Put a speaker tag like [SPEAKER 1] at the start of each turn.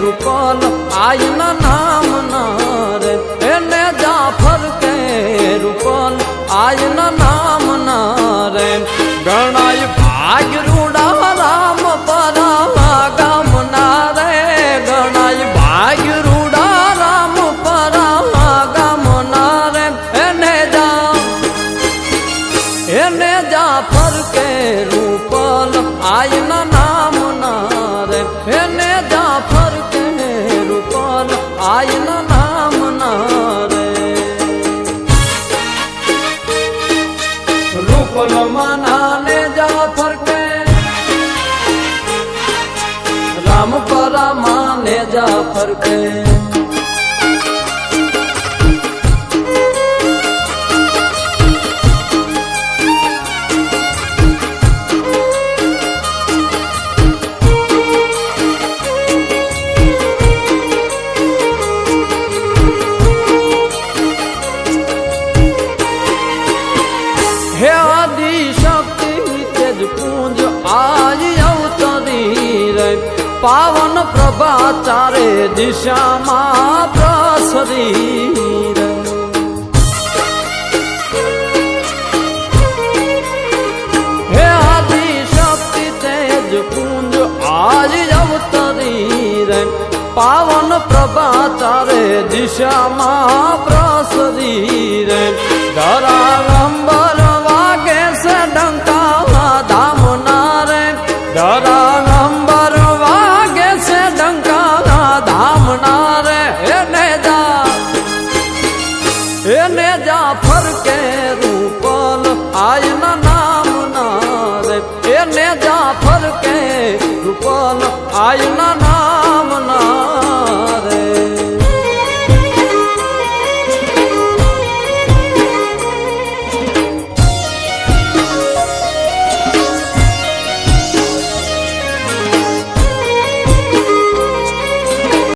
[SPEAKER 1] રૂપલ આયના નામ ના રે એને જાફર કે રૂપલ આયના નામ ના રે ગણાય ભાગ રૂડા રામ પરા ગામ ના રે ગણાય ભાગ રૂડા રામ પરા ગામ ના રે એને જાફર કે રૂપલ આયના નામ ના રે એને જાફર કે રૂપલ આયના નામ ના રે રૂપલ માનાને જાફર કે રામ પરા માને જાફર કે हे आदि शक्ति तेज पुंज आई अवतरी रे पावन प्रभा चारे दिशा मां प्रसरी रे हे आदि शक्ति तेज पुंज आई अवतरी रे पावन प्रभा चारे दिशा मां प्रसरी रे धरा अंबर धरा नंबर वागे से डंका धाम ना रे एने जाफर के रूपल आयना नाम ना रे एने जाफर के रूपल आयना नाम ना